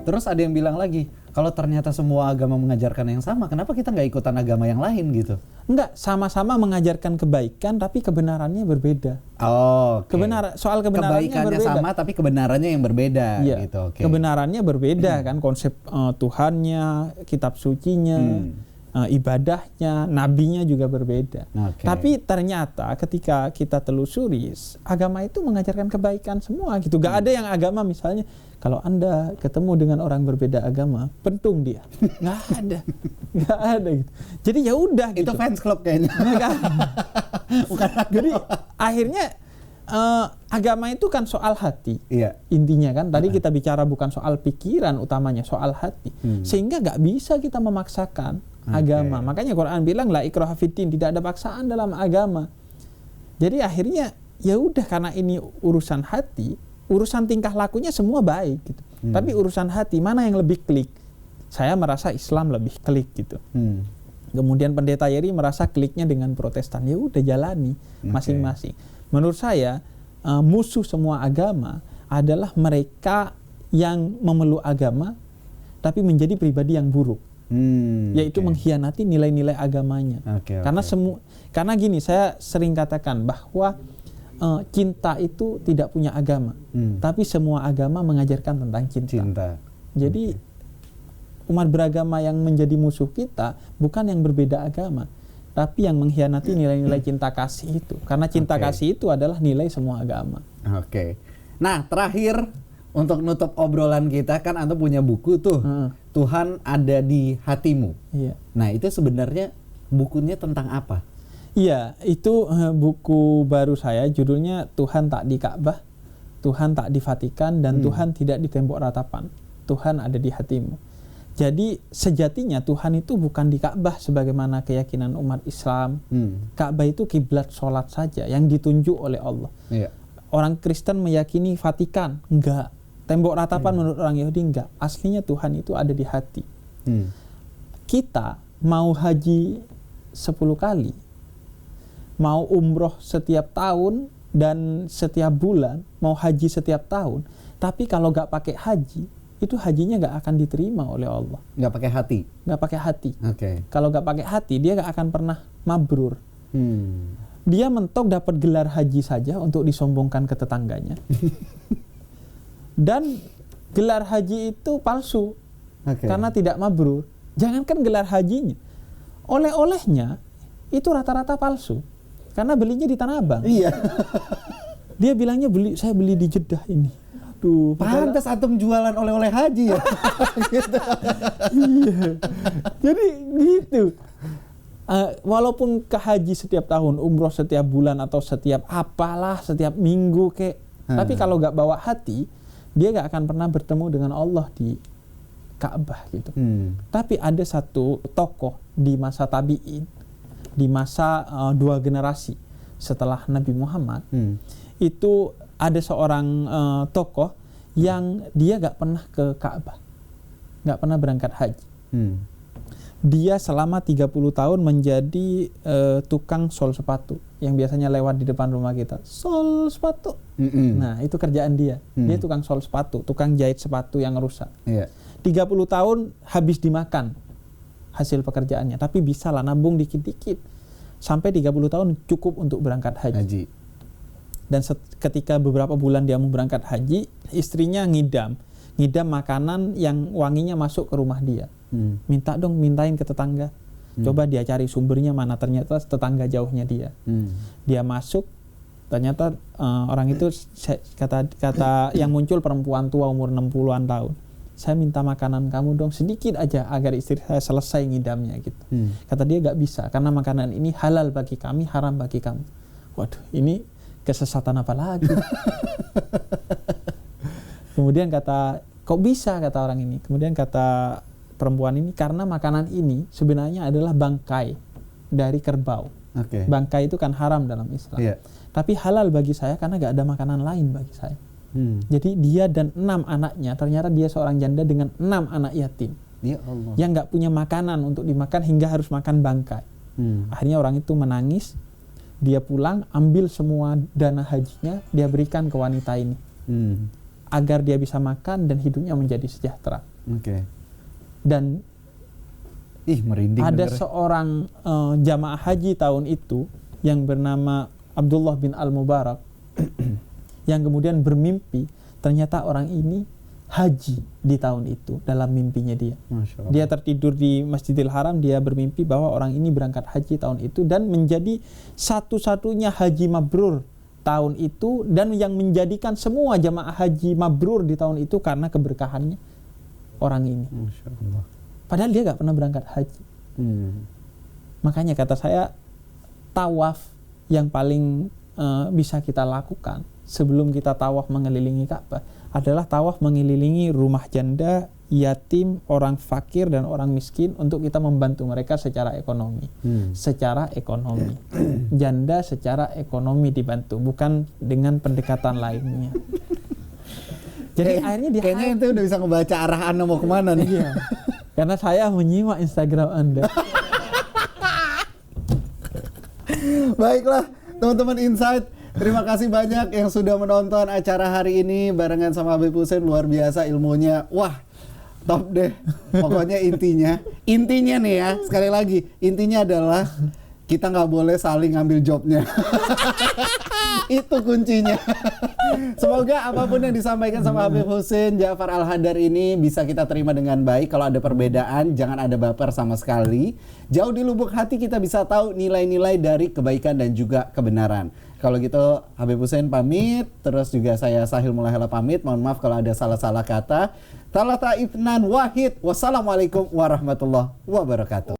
Terus ada yang bilang lagi, kalau ternyata semua agama mengajarkan yang sama, kenapa kita nggak ikutan agama yang lain gitu? Enggak, sama-sama mengajarkan kebaikan tapi kebenarannya berbeda. Oh, oke. Soal kebenarannya kebaikannya berbeda. sama tapi kebenarannya yang berbeda gitu. Oke. Kebenarannya berbeda kan, konsep Tuhannya, kitab sucinya, ibadahnya, nabinya juga berbeda. Oke. Tapi ternyata ketika kita telusuri, agama itu mengajarkan kebaikan semua gitu. Gak ada yang agama misalnya kalau Anda ketemu dengan orang berbeda agama, pentung dia. Nggak ada gitu. Jadi ya udah gitu. Itu fans club kayaknya. Bukan. Jadi akhirnya agama itu kan soal hati. Iya. Intinya kan tadi kita bicara bukan soal pikiran utamanya, soal hati. Sehingga nggak bisa kita memaksakan agama. Makanya Quran bilang la ikraha fiddin, tidak ada paksaan dalam agama. Jadi akhirnya ya udah, karena ini urusan hati, urusan tingkah lakunya semua baik gitu. Tapi urusan hati mana yang lebih klik? Saya merasa Islam lebih klik gitu. Kemudian pendeta Yeri merasa kliknya dengan Protestan. Ya udah, jalani masing-masing. Menurut saya musuh semua agama adalah mereka yang memeluk agama tapi menjadi pribadi yang buruk. Yaitu mengkhianati nilai-nilai agamanya. Karena gini, saya sering katakan bahwa cinta itu tidak punya agama, tapi semua agama mengajarkan tentang cinta. Jadi umat beragama yang menjadi musuh kita bukan yang berbeda agama, tapi yang mengkhianati nilai-nilai cinta kasih itu. Karena cinta kasih itu adalah nilai semua agama. Nah, terakhir untuk nutup obrolan kita, kan Anto punya buku tuh, Tuhan Ada di Hatimu. Iya. Nah, itu sebenarnya bukunya tentang apa? Iya, itu buku baru saya, judulnya Tuhan Tak di Ka'bah, Tuhan Tak di Vatikan, dan Tuhan Tidak di Tembok Ratapan. Tuhan Ada di Hatimu. Jadi sejatinya Tuhan itu bukan di Ka'bah sebagaimana keyakinan umat Islam. Ka'bah itu kiblat sholat saja yang ditunjuk oleh Allah. Iya. Orang Kristen meyakini Vatikan, enggak. Tembok ratapan menurut orang Yahudi, enggak. Aslinya Tuhan itu ada di hati. Kita mau haji 10 kali, mau umroh setiap tahun dan setiap bulan, mau haji setiap tahun, tapi kalau nggak pakai haji, itu hajinya nggak akan diterima oleh Allah. Nggak pakai hati? Nggak pakai hati. Okay. Kalau nggak pakai hati, dia nggak akan pernah mabrur. Dia mentok dapat gelar haji saja untuk disombongkan ke tetangganya. Dan gelar haji itu palsu, karena tidak mabrur. Jangankan gelar hajinya, oleh-olehnya itu rata-rata palsu. Karena belinya di Tanah Abang. Iya. Dia bilangnya saya beli di Jeddah ini. Aduh, pantas antum jualan oleh-oleh haji ya. Gitu. Iya. Jadi gitu. Walaupun ke haji setiap tahun, umroh setiap bulan atau setiap apalah, setiap minggu tapi kalau nggak bawa hati, dia nggak akan pernah bertemu dengan Allah di Ka'bah gitu. Tapi ada satu tokoh di masa tabi'in, di masa 2 generasi setelah Nabi Muhammad, itu ada seorang tokoh yang dia gak pernah ke Ka'bah, gak pernah berangkat haji. Dia selama 30 tahun menjadi tukang sol sepatu yang biasanya lewat di depan rumah kita. Sol sepatu. Nah, itu kerjaan dia. Dia tukang sol sepatu, tukang jahit sepatu yang rusak. 30 tahun habis dimakan hasil pekerjaannya, tapi bisa lah nabung dikit-dikit sampai 30 tahun cukup untuk berangkat haji. Dan ketika beberapa bulan dia mau berangkat haji, istrinya ngidam makanan yang wanginya masuk ke rumah dia. Mintain ke tetangga. Coba dia cari sumbernya mana, ternyata tetangga jauhnya dia. Dia masuk, ternyata orang itu kata yang muncul perempuan tua umur 60-an tahun. Saya minta makanan kamu dong sedikit aja agar istri saya selesai ngidamnya gitu. Kata dia gak bisa karena makanan ini halal bagi kami, haram bagi kamu. Waduh, ini kesesatan apa lagi? Kemudian kata, kok bisa, kata orang ini. Kemudian kata perempuan ini, karena makanan ini sebenarnya adalah bangkai dari kerbau. Bangkai itu kan haram dalam Islam. Tapi halal bagi saya karena gak ada makanan lain bagi saya. Jadi dia dan 6 anaknya, ternyata dia seorang janda dengan 6 anak yatim. Ya Allah. Yang gak punya makanan untuk dimakan hingga harus makan bangkai. Akhirnya orang itu menangis, dia pulang, ambil semua dana hajinya, dia berikan ke wanita ini. Agar dia bisa makan dan hidupnya menjadi sejahtera. Oke. Dan Merinding ada denger. seorang jamaah haji tahun itu yang bernama Abdullah bin Al-Mubarak yang kemudian bermimpi ternyata orang ini haji di tahun itu dalam mimpinya dia. Masya Allah. Dia tertidur di Masjidil Haram, dia bermimpi bahwa orang ini berangkat haji tahun itu dan menjadi satu-satunya haji mabrur tahun itu, dan yang menjadikan semua jamaah haji mabrur di tahun itu karena keberkahannya orang ini. Masya Allah. Padahal dia gak pernah berangkat haji. Makanya kata saya, tawaf yang paling bisa kita lakukan sebelum kita tawaf mengelilingi Ka'bah adalah tawaf mengelilingi rumah janda, yatim, orang fakir dan orang miskin untuk kita membantu mereka secara ekonomi. Secara ekonomi. Janda secara ekonomi dibantu, bukan dengan pendekatan lainnya. Jadi akhirnya dia kayaknya itu udah bisa ngebaca arah Anda mau kemana nih. Iya. Karena saya menyimak Instagram Anda. Baiklah, teman-teman Insight, terima kasih banyak yang sudah menonton acara hari ini barengan sama Habib Hussein. Luar biasa ilmunya. Wah, top deh. Pokoknya intinya nih ya, sekali lagi, intinya adalah kita nggak boleh saling ngambil jobnya. Itu kuncinya. Semoga apapun yang disampaikan sama Habib Hussein Ja'far Al-Hadar ini bisa kita terima dengan baik. Kalau ada perbedaan, jangan ada baper sama sekali. Jauh di lubuk hati kita bisa tahu nilai-nilai dari kebaikan dan juga kebenaran. Kalau gitu Habib Hussein pamit, terus juga saya Sahil Mulahela pamit. Mohon maaf kalau ada salah-salah kata. Talata Ibnan Wahid. Wassalamualaikum warahmatullahi wabarakatuh.